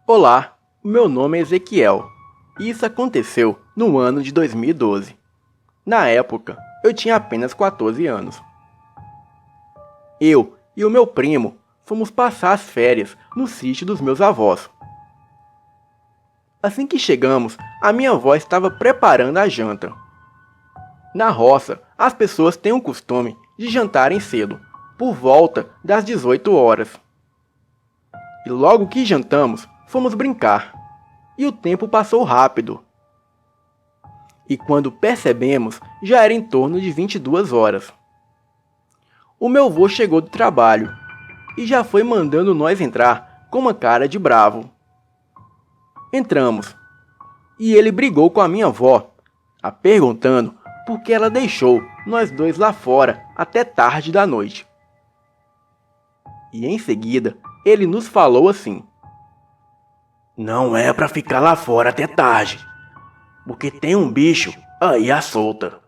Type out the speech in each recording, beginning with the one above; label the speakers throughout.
Speaker 1: Olá, meu nome é Ezequiel e isso aconteceu no ano de 2012. Na época, eu tinha apenas 14 anos. Eu e o meu primo fomos passar as férias no sítio dos meus avós. Assim que chegamos, a minha avó estava preparando a janta. Na roça, as pessoas têm o costume de jantarem cedo, por volta das 18 horas. E logo que jantamos, fomos brincar. E o tempo passou rápido. E quando percebemos, já era em torno de 22 horas. O meu avô chegou do trabalho e já foi mandando nós entrar com uma cara de bravo. Entramos e ele brigou com a minha avó, a perguntando por que ela deixou nós dois lá fora até tarde da noite. E em seguida, ele nos falou assim: "Não é pra ficar lá fora até tarde, porque tem um bicho aí à solta."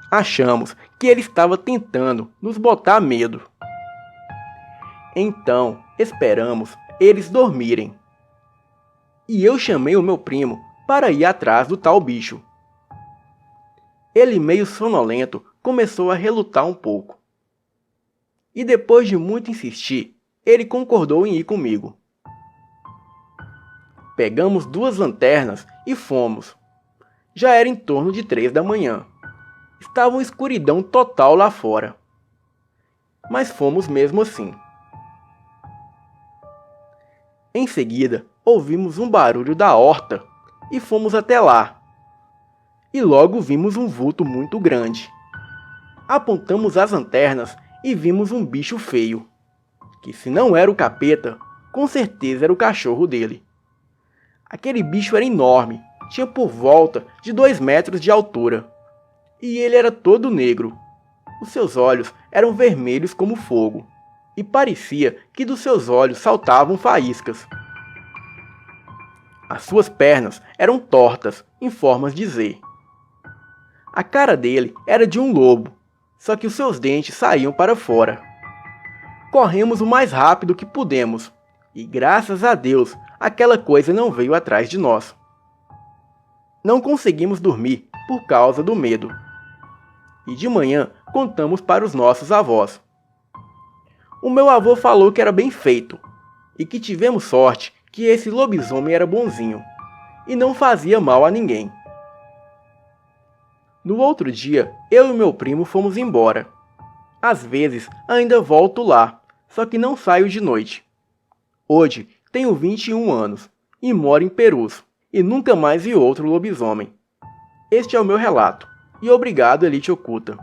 Speaker 1: Achamos que ele estava tentando nos botar medo. Então, esperamos eles dormirem. E eu chamei o meu primo para ir atrás do tal bicho. Ele, meio sonolento, começou a relutar um pouco. E depois de muito insistir, ele concordou em ir comigo. Pegamos 2 lanternas e fomos. Já era em torno de 3 da manhã. Estava uma escuridão total lá fora. Mas fomos mesmo assim. Em seguida, ouvimos um barulho da horta e fomos até lá. E logo vimos um vulto muito grande. Apontamos as lanternas e vimos um bicho feio, que se não era o capeta, com certeza era o cachorro dele. Aquele bicho era enorme, tinha por volta de 2 metros de altura. E ele era todo negro. Os seus olhos eram vermelhos como fogo, e parecia que dos seus olhos saltavam faíscas. As suas pernas eram tortas, em formas de Z. A cara dele era de um lobo, só que os seus dentes saíam para fora. Corremos o mais rápido que pudemos, e graças a Deus, aquela coisa não veio atrás de nós. Não conseguimos dormir por causa do medo. E de manhã contamos para os nossos avós. O meu avô falou que era bem feito, e que tivemos sorte que esse lobisomem era bonzinho, e não fazia mal a ninguém. No outro dia, eu e meu primo fomos embora. Às vezes ainda volto lá, só que não saio de noite. Hoje tenho 21 anos, e moro em Perus, e nunca mais vi outro lobisomem. Este é o meu relato, e obrigado, Elite Oculta.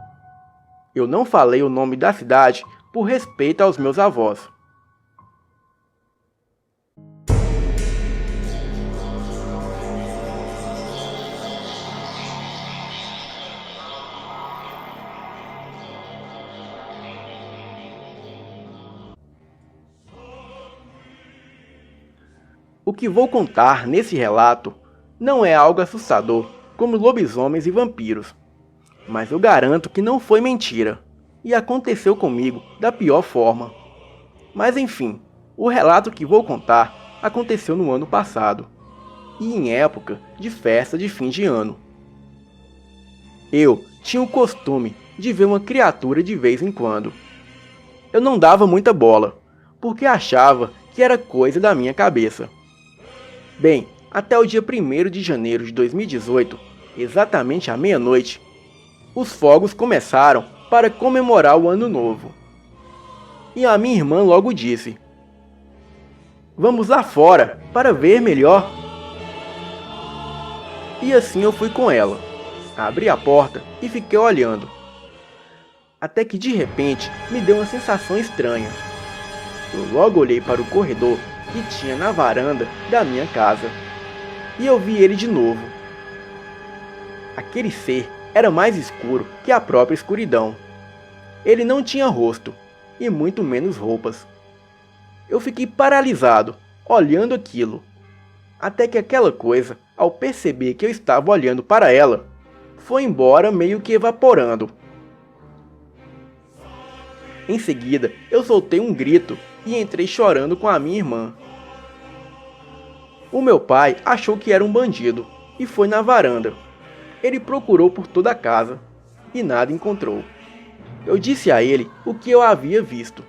Speaker 1: Eu não falei o nome da cidade por respeito aos meus avós. O que vou contar nesse relato não é algo assustador como lobisomens e vampiros, mas eu garanto que não foi mentira, e aconteceu comigo da pior forma. Mas enfim, o relato que vou contar aconteceu no ano passado, e em época de festa de fim de ano. Eu tinha o costume de ver uma criatura de vez em quando. Eu não dava muita bola, porque achava que era coisa da minha cabeça. Bem, até o dia 1º de janeiro de 2018, exatamente à meia-noite, os fogos começaram para comemorar o ano novo. E a minha irmã logo disse: "Vamos lá fora para ver melhor." E assim eu fui com ela. Abri a porta e fiquei olhando. Até que de repente me deu uma sensação estranha. Eu logo olhei para o corredor que tinha na varanda da minha casa. E eu vi ele de novo. Aquele ser era mais escuro que a própria escuridão. Ele não tinha rosto, e muito menos roupas. Eu fiquei paralisado, olhando aquilo. Até que aquela coisa, ao perceber que eu estava olhando para ela, foi embora meio que evaporando. Em seguida, eu soltei um grito e entrei chorando com a minha irmã. O meu pai achou que era um bandido e foi na varanda. Ele procurou por toda a casa e nada encontrou. Eu disse a ele o que eu havia visto.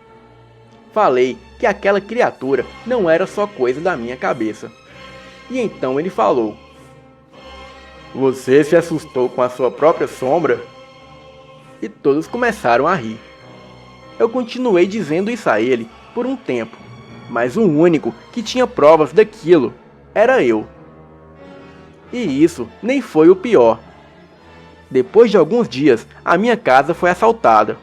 Speaker 1: Falei que aquela criatura não era só coisa da minha cabeça. E então ele falou: "Você se assustou com a sua própria sombra?" E todos começaram a rir. Eu continuei dizendo isso a ele por um tempo, mas o único que tinha provas daquilo era eu. E isso nem foi o pior. Depois de alguns dias, a minha casa foi assaltada.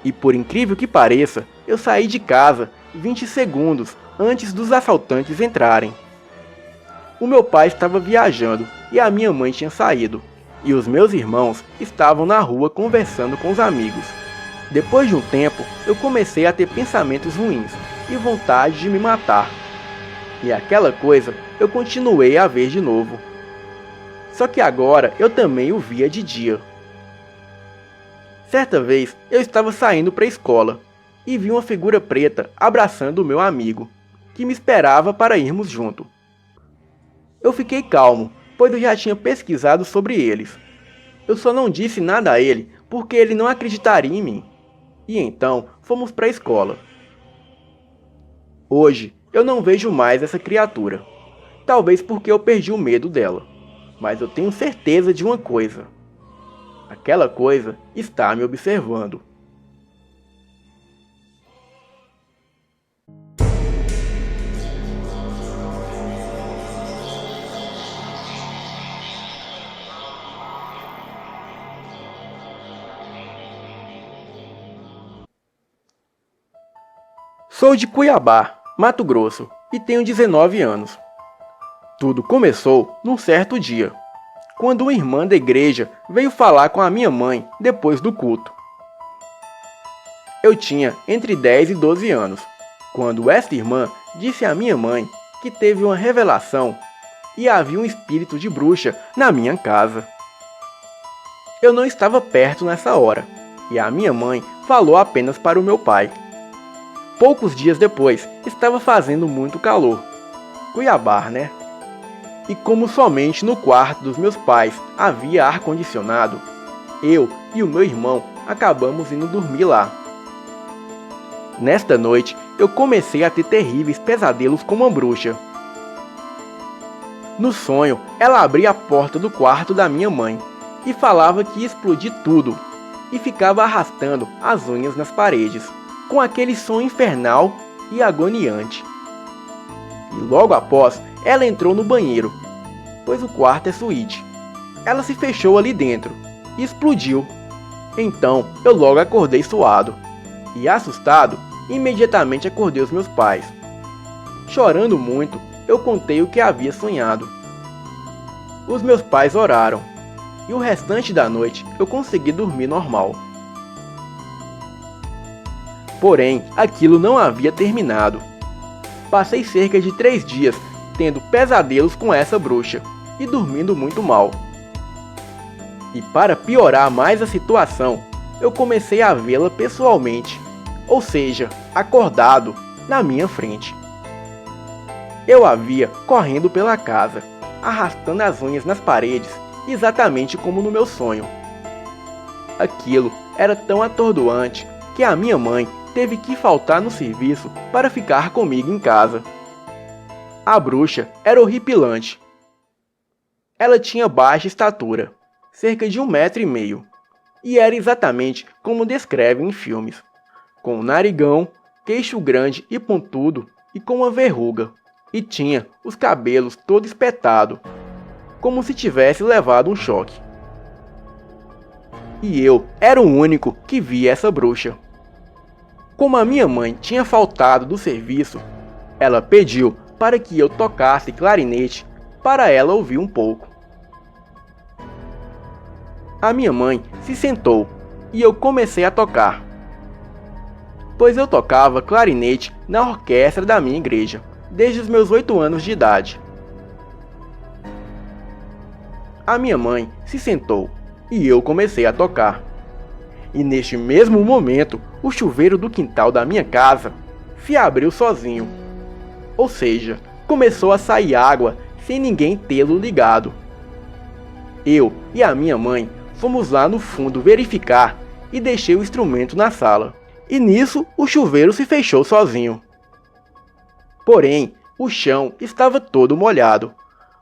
Speaker 1: E por incrível que pareça, eu saí de casa 20 segundos antes dos assaltantes entrarem. O meu pai estava viajando e a minha mãe tinha saído, e os meus irmãos estavam na rua conversando com os amigos. Depois de um tempo, eu comecei a ter pensamentos ruins e vontade de me matar. E aquela coisa eu continuei a ver de novo. Só que agora eu também o via de dia. Certa vez eu estava saindo para a escola e vi uma figura preta abraçando o meu amigo, que me esperava para irmos junto. Eu fiquei calmo, pois eu já tinha pesquisado sobre eles. Eu só não disse nada a ele porque ele não acreditaria em mim. E então fomos para a escola. Hoje eu não vejo mais essa criatura. Talvez porque eu perdi o medo dela. Mas eu tenho certeza de uma coisa. Aquela coisa está me observando. Sou de Cuiabá, Mato Grosso, e tenho 19 anos. Tudo começou num certo dia, quando uma irmã da igreja veio falar com a minha mãe depois do culto. Eu tinha entre 10 e 12 anos, quando esta irmã disse à minha mãe que teve uma revelação e havia um espírito de bruxa na minha casa. Eu não estava perto nessa hora, e a minha mãe falou apenas para o meu pai. Poucos dias depois, estava fazendo muito calor. Cuiabá, né? E como somente no quarto dos meus pais havia ar-condicionado, eu e o meu irmão acabamos indo dormir lá. Nesta noite, eu comecei a ter terríveis pesadelos com uma bruxa. No sonho, ela abria a porta do quarto da minha mãe e falava que ia explodir tudo, e ficava arrastando as unhas nas paredes, com aquele som infernal e agoniante. E logo após, ela entrou no banheiro, pois o quarto é suíte. Ela se fechou ali dentro e explodiu. Então eu logo acordei suado e, assustado, imediatamente acordei os meus pais. Chorando muito, eu contei o que havia sonhado. Os meus pais oraram e o restante da noite eu consegui dormir normal. Porém, aquilo não havia terminado. Passei cerca de 3 dias tendo pesadelos com essa bruxa e dormindo muito mal. E para piorar mais a situação, eu comecei a vê-la pessoalmente, ou seja, acordado, na minha frente. Eu a via correndo pela casa, arrastando as unhas nas paredes, exatamente como no meu sonho. Aquilo era tão atordoante que a minha mãe teve que faltar no serviço para ficar comigo em casa. A bruxa era horripilante. Ela tinha baixa estatura, cerca de 1,5 m, e era exatamente como descrevem em filmes, com um narigão, queixo grande e pontudo e com uma verruga, e tinha os cabelos todo espetado, como se tivesse levado um choque. E eu era o único que via essa bruxa. Como a minha mãe tinha faltado do serviço, ela pediu para que eu tocasse clarinete para ela ouvir um pouco. A minha mãe se sentou e eu comecei a tocar, pois eu tocava clarinete na orquestra da minha igreja desde os meus 8 anos de idade. A minha mãe se sentou e eu comecei a tocar. E neste mesmo momento, o chuveiro do quintal da minha casa se abriu sozinho. Ou seja, começou a sair água sem ninguém tê-lo ligado. Eu e a minha mãe fomos lá no fundo verificar e deixei o instrumento na sala. E nisso o chuveiro se fechou sozinho. Porém, o chão estava todo molhado,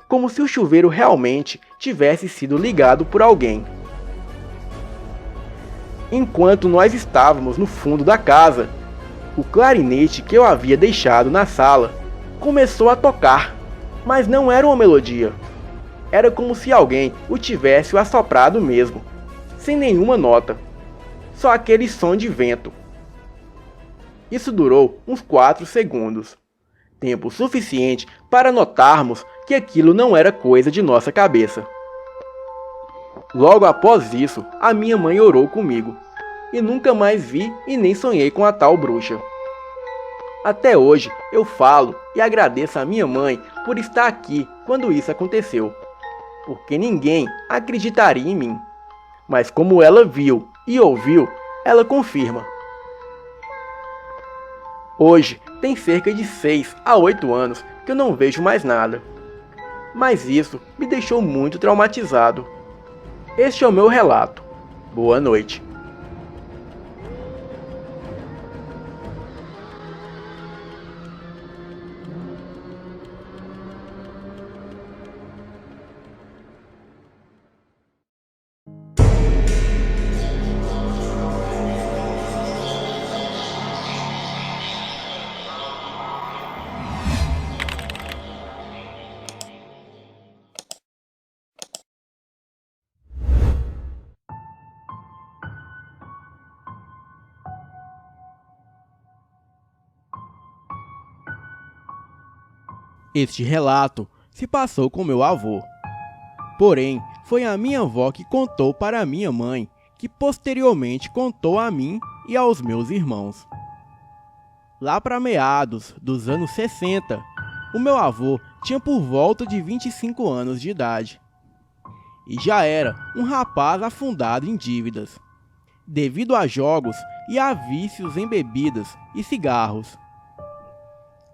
Speaker 1: como se o chuveiro realmente tivesse sido ligado por alguém. Enquanto nós estávamos no fundo da casa, o clarinete que eu havia deixado na sala começou a tocar, mas não era uma melodia. Era como se alguém o tivesse assoprado mesmo, sem nenhuma nota, só aquele som de vento. Isso durou uns 4 segundos, tempo suficiente para notarmos que aquilo não era coisa de nossa cabeça. Logo após isso, a minha mãe orou comigo, e nunca mais vi e nem sonhei com a tal bruxa. Até hoje eu falo e agradeço a minha mãe por estar aqui quando isso aconteceu, porque ninguém acreditaria em mim. Mas como ela viu e ouviu, ela confirma. Hoje tem cerca de 6 a 8 anos que eu não vejo mais nada. Mas isso me deixou muito traumatizado. Este é o meu relato. Boa noite. Este relato se passou com meu avô. Porém, foi a minha avó que contou para a minha mãe, que posteriormente contou a mim e aos meus irmãos. Lá para meados dos anos 60, o meu avô tinha por volta de 25 anos de idade. E já era um rapaz afundado em dívidas, devido a jogos e a vícios em bebidas e cigarros.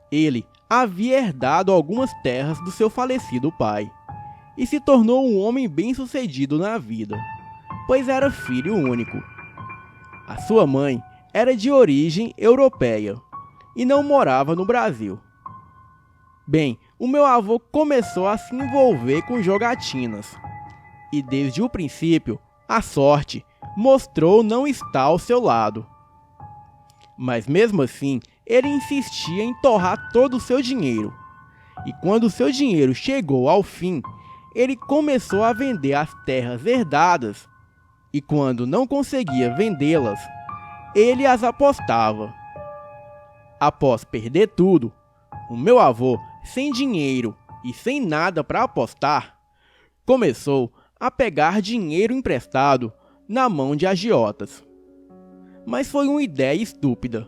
Speaker 1: Ele havia herdado algumas terras do seu falecido pai e se tornou um homem bem-sucedido na vida, pois era filho único. A sua mãe era de origem europeia e não morava no Brasil. Bem, o meu avô começou a se envolver com jogatinas e desde o princípio a sorte mostrou não estar ao seu lado. Mas mesmo assim, ele insistia em torrar todo o seu dinheiro. E quando o seu dinheiro chegou ao fim, ele começou a vender as terras herdadas. E quando não conseguia vendê-las, ele as apostava. Após perder tudo, o meu avô, sem dinheiro e sem nada para apostar, começou a pegar dinheiro emprestado na mão de agiotas. Mas foi uma ideia estúpida,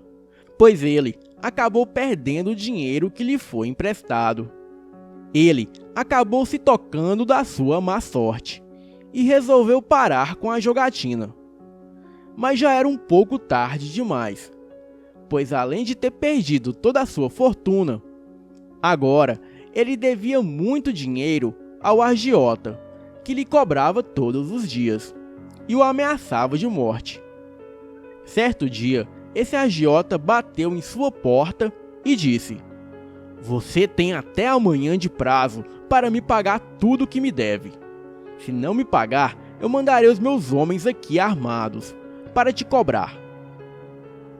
Speaker 1: pois ele acabou perdendo o dinheiro que lhe foi emprestado. Ele acabou se tocando da sua má sorte e resolveu parar com a jogatina. Mas já era um pouco tarde demais, pois além de ter perdido toda a sua fortuna, agora ele devia muito dinheiro ao agiota, que lhe cobrava todos os dias e o ameaçava de morte. Certo dia, esse agiota bateu em sua porta e disse: "Você tem até amanhã de prazo para me pagar tudo que me deve. Se não me pagar, eu mandarei os meus homens aqui armados para te cobrar."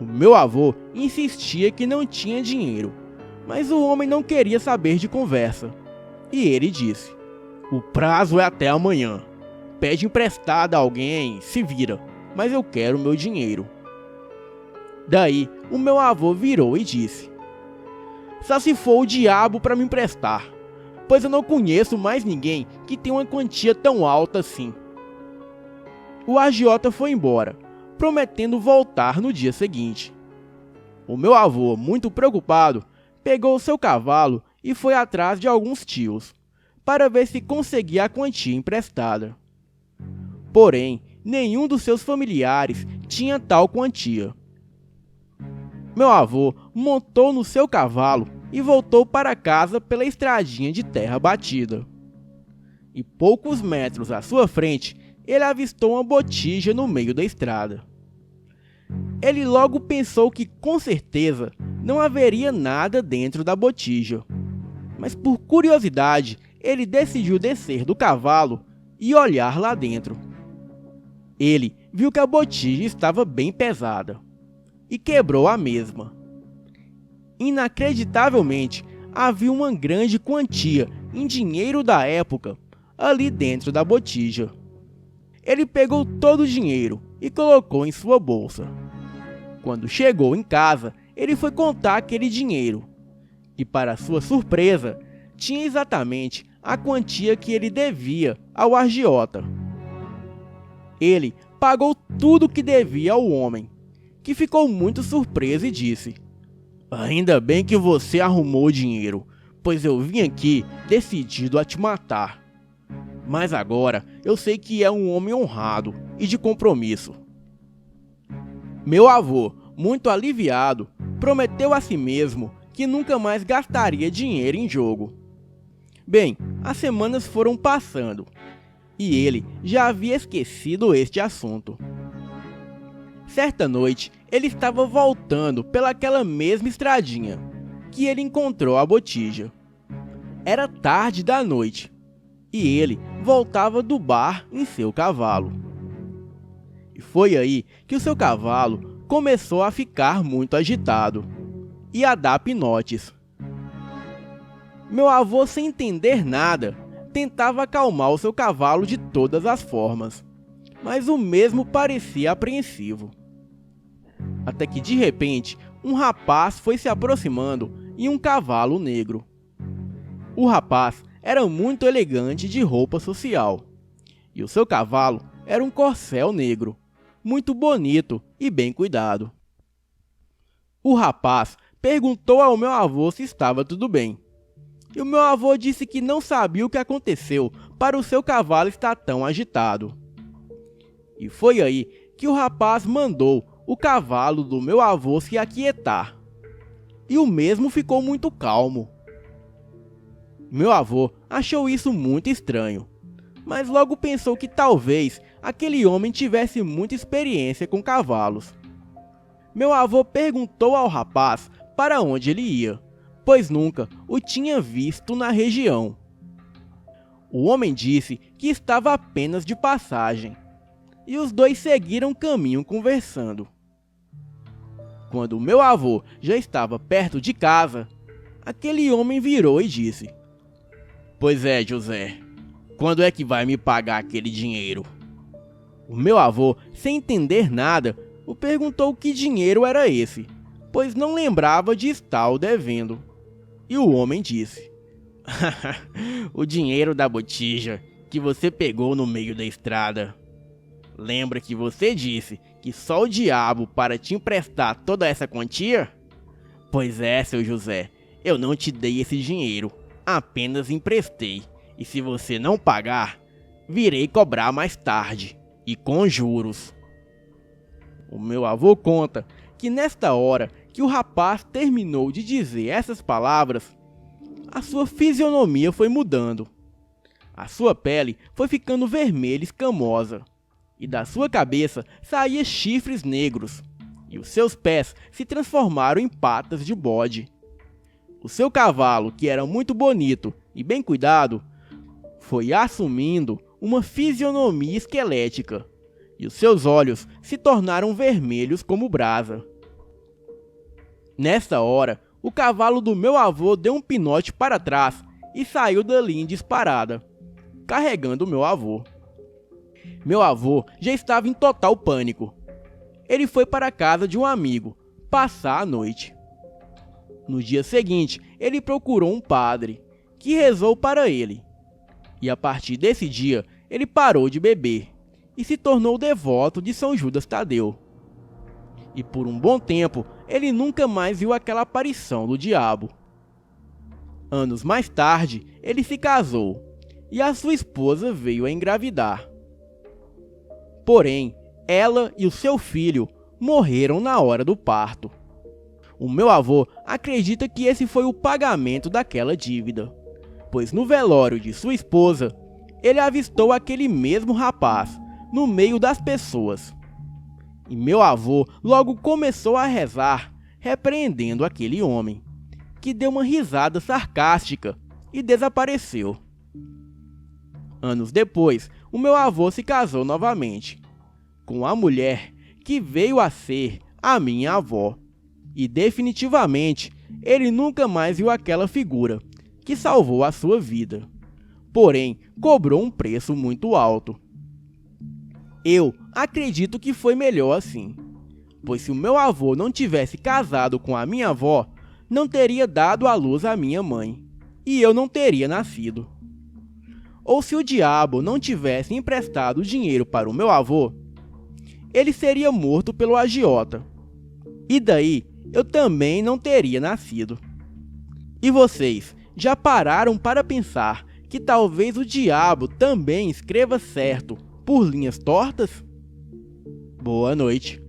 Speaker 1: O meu avô insistia que não tinha dinheiro, mas o homem não queria saber de conversa. E ele disse: "O prazo é até amanhã. Pede emprestado a alguém, se vira, mas eu quero meu dinheiro." Daí, o meu avô virou e disse: "Só se for o diabo para me emprestar, pois eu não conheço mais ninguém que tenha uma quantia tão alta assim." O agiota foi embora, prometendo voltar no dia seguinte. O meu avô, muito preocupado, pegou seu cavalo e foi atrás de alguns tios, para ver se conseguia a quantia emprestada. Porém, nenhum dos seus familiares tinha tal quantia. Meu avô montou no seu cavalo e voltou para casa pela estradinha de terra batida. E poucos metros à sua frente, ele avistou uma botija no meio da estrada. Ele logo pensou que, com certeza, não haveria nada dentro da botija. Mas por curiosidade, ele decidiu descer do cavalo e olhar lá dentro. Ele viu que a botija estava bem pesada e quebrou a mesma. Inacreditavelmente, havia uma grande quantia em dinheiro da época ali dentro da botija. Ele pegou todo o dinheiro e colocou em sua bolsa. Quando chegou em casa, ele foi contar aquele dinheiro e, para sua surpresa, tinha exatamente a quantia que ele devia ao agiota. Ele pagou tudo o que devia ao homem, que ficou muito surpreso e disse: "Ainda bem que você arrumou o dinheiro, pois eu vim aqui decidido a te matar. Mas agora eu sei que é um homem honrado e de compromisso." Meu avô, muito aliviado, prometeu a si mesmo que nunca mais gastaria dinheiro em jogo. Bem, as semanas foram passando e ele já havia esquecido este assunto. Certa noite, ele estava voltando pelaquela mesma estradinha que ele encontrou a botija. Era tarde da noite e ele voltava do bar em seu cavalo. E foi aí que o seu cavalo começou a ficar muito agitado e a dar pinotes. Meu avô, sem entender nada, tentava acalmar o seu cavalo de todas as formas, mas o mesmo parecia apreensivo. Até que de repente, um rapaz foi se aproximando em um cavalo negro. O rapaz era muito elegante de roupa social, e o seu cavalo era um corcel negro, muito bonito e bem cuidado. O rapaz perguntou ao meu avô se estava tudo bem, e o meu avô disse que não sabia o que aconteceu para o seu cavalo estar tão agitado. E foi aí que o rapaz mandou o cavalo do meu avô se aquietar, e o mesmo ficou muito calmo. Meu avô achou isso muito estranho, mas logo pensou que talvez aquele homem tivesse muita experiência com cavalos. Meu avô perguntou ao rapaz para onde ele ia, pois nunca o tinha visto na região. O homem disse que estava apenas de passagem, e os dois seguiram caminho conversando. Quando meu avô já estava perto de casa, aquele homem virou e disse: "Pois é, José, quando é que vai me pagar aquele dinheiro?" O meu avô, sem entender nada, o perguntou que dinheiro era esse, pois não lembrava de estar o devendo. E o homem disse: "O dinheiro da botija que você pegou no meio da estrada. Lembra que você disse que só o diabo para te emprestar toda essa quantia? Pois é, seu José, eu não te dei esse dinheiro, apenas emprestei, e se você não pagar, virei cobrar mais tarde, e com juros." O meu avô conta que nesta hora que o rapaz terminou de dizer essas palavras, a sua fisionomia foi mudando. A sua pele foi ficando vermelha e escamosa, e da sua cabeça saía chifres negros, e os seus pés se transformaram em patas de bode. O seu cavalo, que era muito bonito e bem cuidado, foi assumindo uma fisionomia esquelética, e os seus olhos se tornaram vermelhos como brasa. Nessa hora, o cavalo do meu avô deu um pinote para trás e saiu dali em disparada, carregando o meu avô. Meu avô já estava em total pânico. Ele foi para a casa de um amigo passar a noite. No dia seguinte, ele procurou um padre, que rezou para ele. E a partir desse dia, ele parou de beber e se tornou devoto de São Judas Tadeu. E por um bom tempo, ele nunca mais viu aquela aparição do diabo. Anos mais tarde, ele se casou e a sua esposa veio a engravidar. Porém, ela e o seu filho morreram na hora do parto. O meu avô acredita que esse foi o pagamento daquela dívida, pois no velório de sua esposa, ele avistou aquele mesmo rapaz no meio das pessoas. E meu avô logo começou a rezar, repreendendo aquele homem, que deu uma risada sarcástica e desapareceu. Anos depois, o meu avô se casou novamente, com a mulher que veio a ser a minha avó. E definitivamente, ele nunca mais viu aquela figura que salvou a sua vida. Porém, cobrou um preço muito alto. Eu acredito que foi melhor assim, pois se o meu avô não tivesse casado com a minha avó, não teria dado à luz a minha mãe, e eu não teria nascido. Ou se o diabo não tivesse emprestado dinheiro para o meu avô, ele seria morto pelo agiota, e daí eu também não teria nascido. E vocês já pararam para pensar que talvez o diabo também escreva certo por linhas tortas? Boa noite.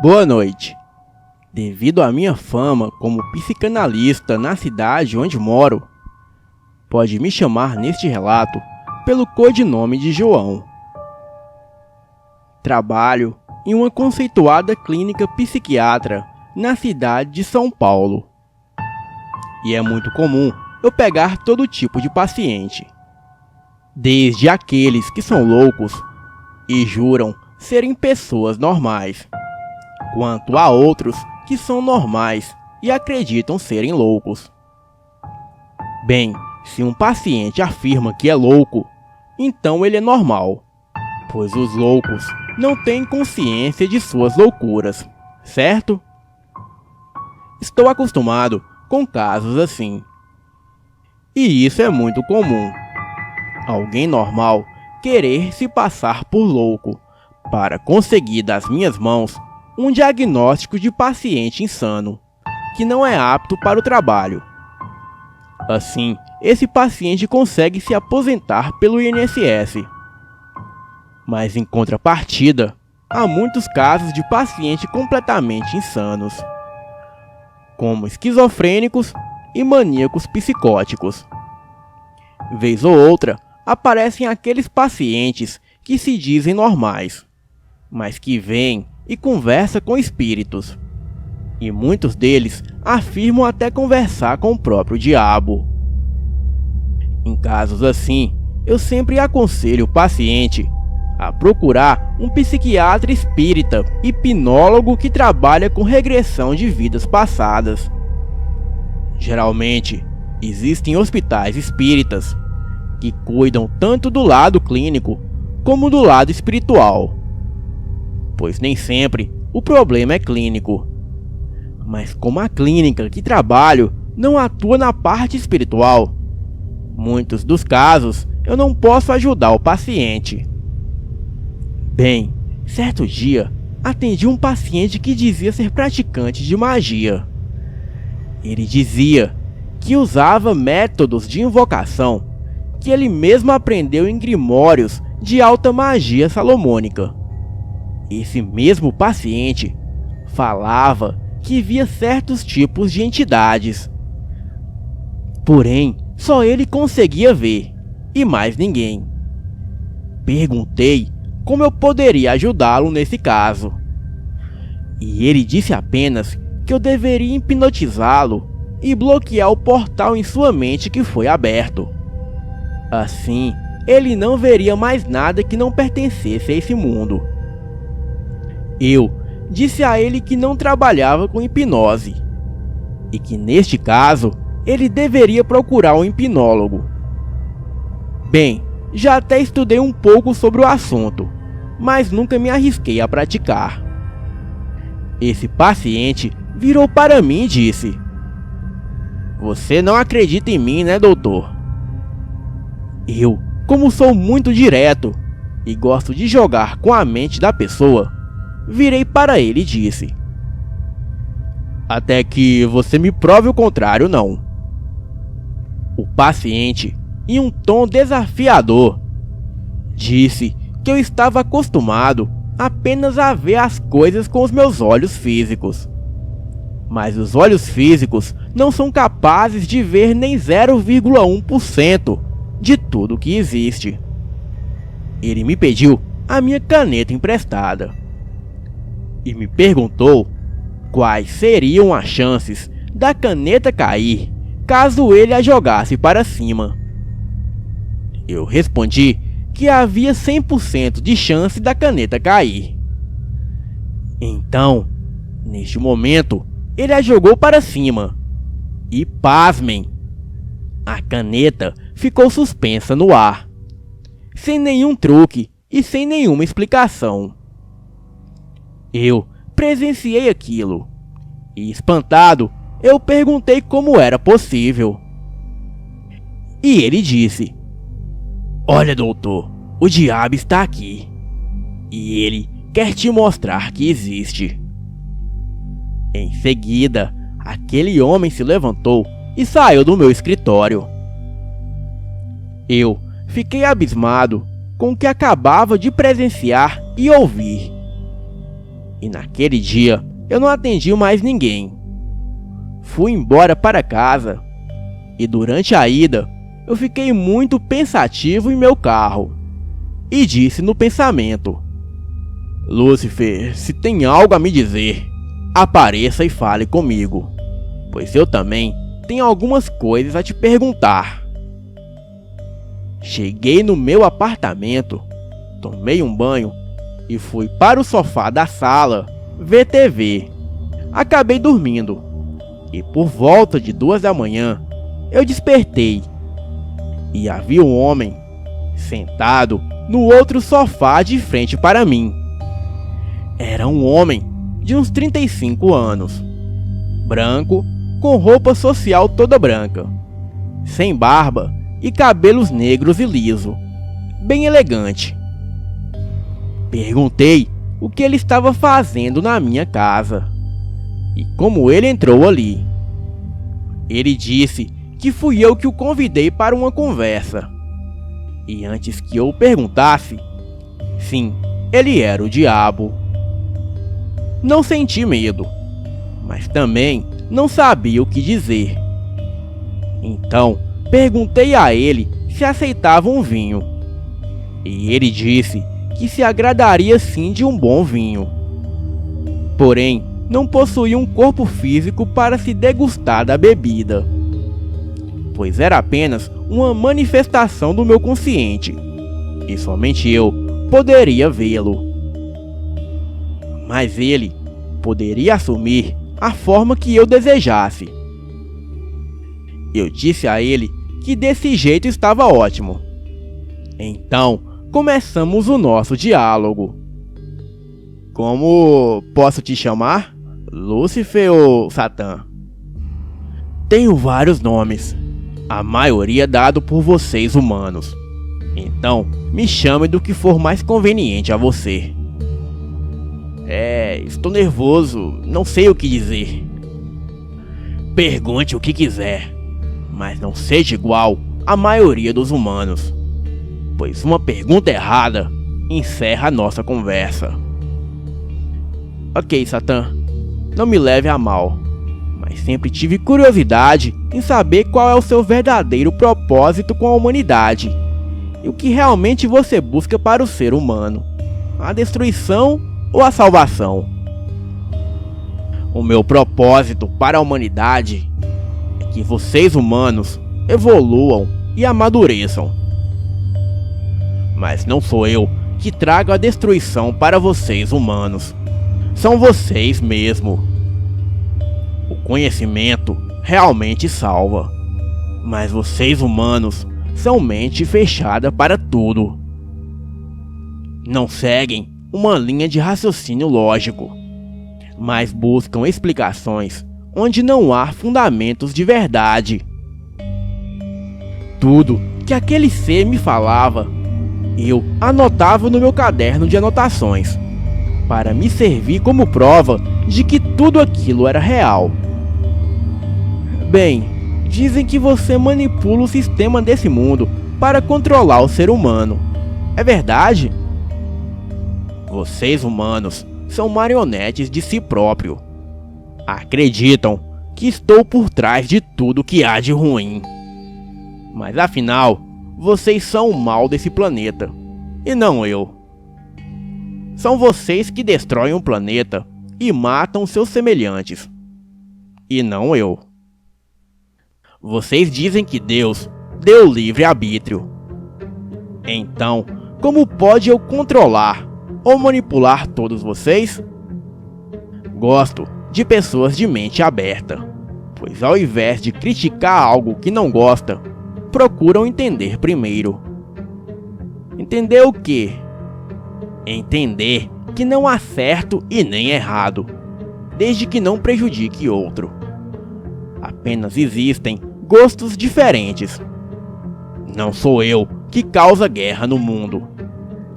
Speaker 1: Boa noite. Devido à minha fama como psicanalista na cidade onde moro, pode me chamar neste relato pelo codinome de João. Trabalho em uma conceituada clínica psiquiatra na cidade de São Paulo. E é muito comum eu pegar todo tipo de paciente, desde aqueles que são loucos e juram serem pessoas normais, quanto a outros que são normais e acreditam serem loucos. Bem, se um paciente afirma que é louco, então ele é normal, pois os loucos não têm consciência de suas loucuras, certo? Estou acostumado com casos assim. E isso é muito comum. Alguém normal querer se passar por louco para conseguir das minhas mãos um diagnóstico de paciente insano, que não é apto para o trabalho. Assim, esse paciente consegue se aposentar pelo INSS. Mas em contrapartida, há muitos casos de pacientes completamente insanos, como esquizofrênicos e maníacos psicóticos. Vez ou outra, aparecem aqueles pacientes que se dizem normais, mas que vêm e conversam com espíritos. E muitos deles afirmam até conversar com o próprio diabo. Em casos assim, eu sempre aconselho o paciente a procurar um psiquiatra espírita, hipnólogo que trabalha com regressão de vidas passadas. Geralmente, existem hospitais espíritas que cuidam tanto do lado clínico como do lado espiritual, pois nem sempre o problema é clínico. Mas como a clínica que trabalho não atua na parte espiritual, muitos dos casos eu não posso ajudar o paciente. Bem, certo dia, atendi um paciente que dizia ser praticante de magia. Ele dizia que usava métodos de invocação que ele mesmo aprendeu em grimórios de alta magia salomônica. Esse mesmo paciente falava que via certos tipos de entidades. Porém, só ele conseguia ver, e mais ninguém. Perguntei como eu poderia ajudá-lo nesse caso. E ele disse apenas que eu deveria hipnotizá-lo e bloquear o portal em sua mente que foi aberto. Assim, ele não veria mais nada que não pertencesse a esse mundo. Eu disse a ele que não trabalhava com hipnose. e que neste caso ele deveria procurar um hipnólogo. Bem, já até estudei um pouco sobre o assunto, mas nunca me arrisquei a praticar. Esse paciente virou para mim e disse: "Você não acredita em mim, né, doutor?" Eu, como sou muito direto e gosto de jogar com a mente da pessoa, virei para ele e disse: "Até que você me prove o contrário, não." O paciente, em um tom desafiador, disse que eu estava acostumado apenas a ver as coisas com os meus olhos físicos. Mas os olhos físicos não são capazes de ver nem 0,1% de tudo que existe. Ele me pediu a minha caneta emprestada e me perguntou quais seriam as chances da caneta cair caso ele a jogasse para cima. Eu respondi que havia 100% de chance da caneta cair. Então, neste momento, ele a jogou para cima e, pasmem, a caneta ficou suspensa no ar, sem nenhum truque e sem nenhuma explicação. Eu presenciei aquilo e, espantado, eu perguntei como era possível. E ele disse: "Olha, doutor, o diabo está aqui e ele quer te mostrar que existe." Em seguida, aquele homem se levantou e saiu do meu escritório. Eu fiquei abismado com o que acabava de presenciar e ouvir. E naquele dia eu não atendi mais ninguém. Fui embora para casa e durante a ida eu fiquei muito pensativo em meu carro e disse no pensamento: "Lúcifer, se tem algo a me dizer, apareça e fale comigo, pois eu também tenho algumas coisas a te perguntar." Cheguei no meu apartamento, tomei um banho e fui para o sofá da sala ver TV. Acabei dormindo e por volta de 2 da manhã eu despertei e havia um homem sentado no outro sofá de frente para mim. Era um homem de uns 35 anos, branco, com roupa social toda branca, sem barba e cabelos negros e liso, bem elegante. Perguntei o que ele estava fazendo na minha casa e como ele entrou ali. Ele disse que fui eu que o convidei para uma conversa. E antes que eu perguntasse, sim, ele era o diabo. Não senti medo, mas também não sabia o que dizer. Então, perguntei a ele se aceitava um vinho. E ele disse que se agradaria sim de um bom vinho. Porém, não possuía um corpo físico para se degustar da bebida, pois era apenas uma manifestação do meu consciente, e somente eu poderia vê-lo. Mas ele poderia assumir a forma que eu desejasse. Eu disse a ele que desse jeito estava ótimo. Então, começamos o nosso diálogo. "Como posso te chamar? Lúcifer ou Satã?" "Tenho vários nomes, a maioria dado por vocês humanos. Então, me chame do que for mais conveniente a você." Estou nervoso, não sei o que dizer." "Pergunte o que quiser, mas não seja igual à maioria dos humanos, pois uma pergunta errada encerra a nossa conversa." "Ok, Satã, não me leve a mal, mas sempre tive curiosidade em saber qual é o seu verdadeiro propósito com a humanidade e o que realmente você busca para o ser humano, a destruição ou a salvação?" "O meu propósito para a humanidade é que vocês humanos evoluam e amadureçam. Mas não sou eu que trago a destruição para vocês humanos, são vocês mesmo. O conhecimento realmente salva. Mas vocês humanos são mente fechada para tudo. Não seguem uma linha de raciocínio lógico, mas buscam explicações onde não há fundamentos de verdade. Tudo que aquele ser me falava, eu anotava no meu caderno de anotações, para me servir como prova de que tudo aquilo era real. Bem, dizem que você manipula o sistema desse mundo para controlar o ser humano. É verdade? Vocês humanos são marionetes de si próprio. Acreditam que estou por trás de tudo que há de ruim. Mas afinal, vocês são o mal desse planeta, e não eu. São vocês que destroem o planeta e matam seus semelhantes, e não eu. Vocês dizem que Deus deu livre-arbítrio. Então, como pode eu controlar ou manipular todos vocês? Gosto de pessoas de mente aberta, pois ao invés de criticar algo que não gosta, procuram entender primeiro. Entender o quê? Entender que não há certo e nem errado, desde que não prejudique outro. Apenas existem gostos diferentes. Não sou eu que causa guerra no mundo,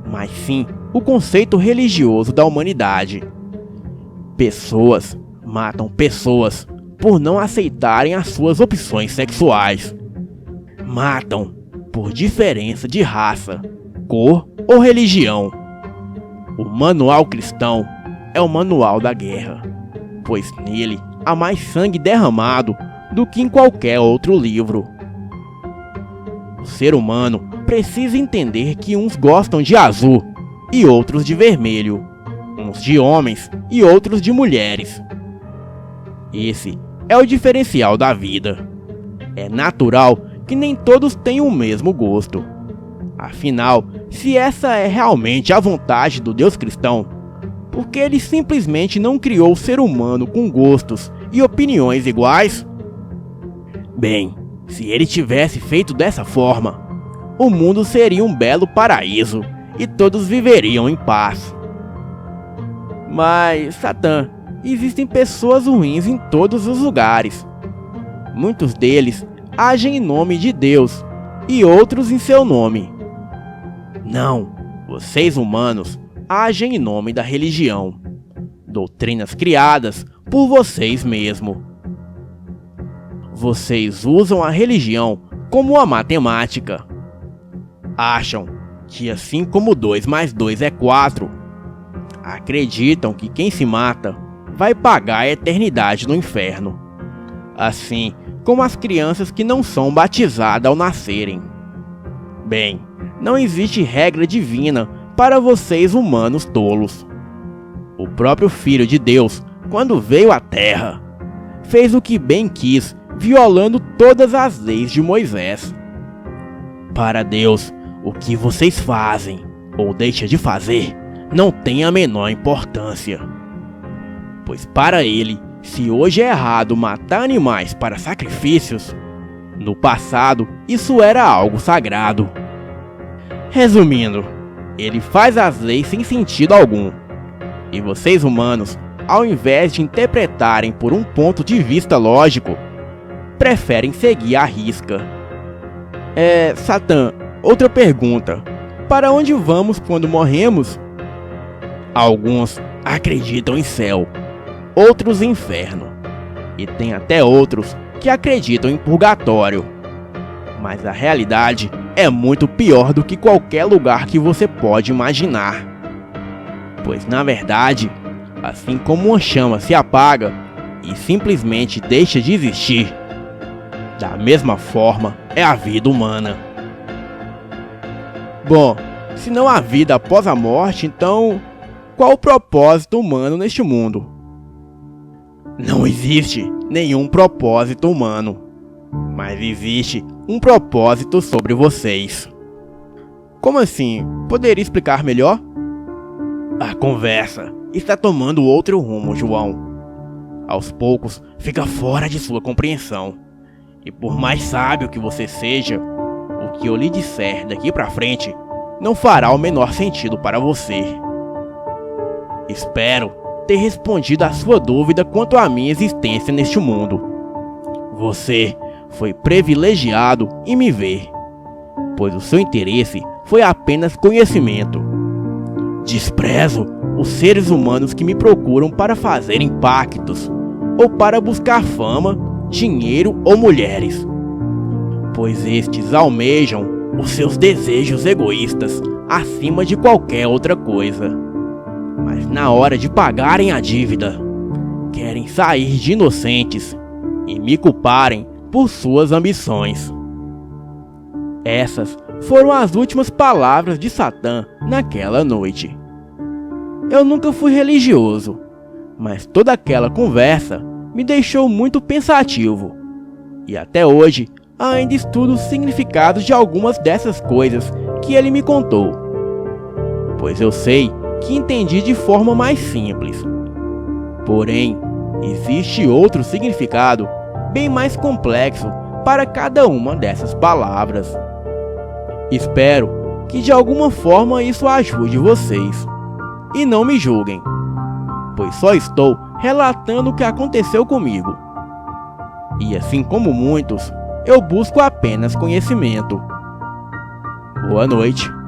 Speaker 1: mas sim o conceito religioso da humanidade. Pessoas matam pessoas por não aceitarem as suas opções sexuais. Matam por diferença de raça, cor ou religião. O manual cristão é o manual da guerra, pois nele há mais sangue derramado do que em qualquer outro livro. O ser humano precisa entender que uns gostam de azul e outros de vermelho, uns de homens e outros de mulheres. Esse é o diferencial da vida. É natural que nem todos tenham o mesmo gosto. Afinal, se essa é realmente a vontade do Deus cristão, por que ele simplesmente não criou o ser humano com gostos e opiniões iguais? Bem, se ele tivesse feito dessa forma, o mundo seria um belo paraíso e todos viveriam em paz. Mas, Satã, existem pessoas ruins em todos os lugares. Muitos deles agem em nome de Deus e outros em seu nome. Não, vocês humanos agem em nome da religião, doutrinas criadas por vocês mesmos. Vocês usam a religião como a matemática. Acham que assim como 2 mais 2 é 4, acreditam que quem se mata vai pagar a eternidade no inferno, assim como as crianças que não são batizadas ao nascerem. Bem, não existe regra divina para vocês humanos tolos. O próprio Filho de Deus, quando veio à Terra, fez o que bem quis, violando todas as leis de Moisés. Para Deus, o que vocês fazem ou deixam de fazer não tem a menor importância. Pois para ele, se hoje é errado matar animais para sacrifícios, no passado isso era algo sagrado. Resumindo, ele faz as leis sem sentido algum. E vocês humanos, ao invés de interpretarem por um ponto de vista lógico, preferem seguir à risca. Satã, outra pergunta. Para onde vamos quando morremos? Alguns acreditam em céu, outros em inferno, e tem até outros que acreditam em purgatório. Mas a realidade é muito pior do que qualquer lugar que você pode imaginar. Pois na verdade, assim como uma chama se apaga e simplesmente deixa de existir, da mesma forma é a vida humana. Bom, se não há vida após a morte, então qual o propósito humano neste mundo? Não existe nenhum propósito humano, mas existe um propósito sobre vocês. Como assim? Poderia explicar melhor? A conversa está tomando outro rumo, João.
Speaker 2: aos poucos fica fora de sua compreensão. E por mais sábio que você seja, o que eu lhe disser daqui pra frente não fará o menor sentido para você. Espero ter respondido à sua dúvida quanto à minha existência neste mundo. Você foi privilegiado em me ver, pois o seu interesse foi apenas conhecimento. Desprezo os seres humanos que me procuram para fazerem pactos ou para buscar fama, dinheiro ou mulheres, pois estes almejam os seus desejos egoístas acima de qualquer outra coisa. Mas na hora de pagarem a dívida, querem sair de inocentes e me culparem por suas ambições. Essas foram as últimas palavras de Satã naquela noite. Eu nunca fui religioso, mas toda aquela conversa me deixou muito pensativo. E até hoje ainda estudo os significados de algumas dessas coisas que ele me contou, pois eu sei que entendi de forma mais simples. Porém, existe outro significado bem mais complexo para cada uma dessas palavras. Espero que de alguma forma isso ajude vocês. E não me julguem, pois só estou relatando o que aconteceu comigo. E assim como muitos, eu busco apenas conhecimento. Boa noite.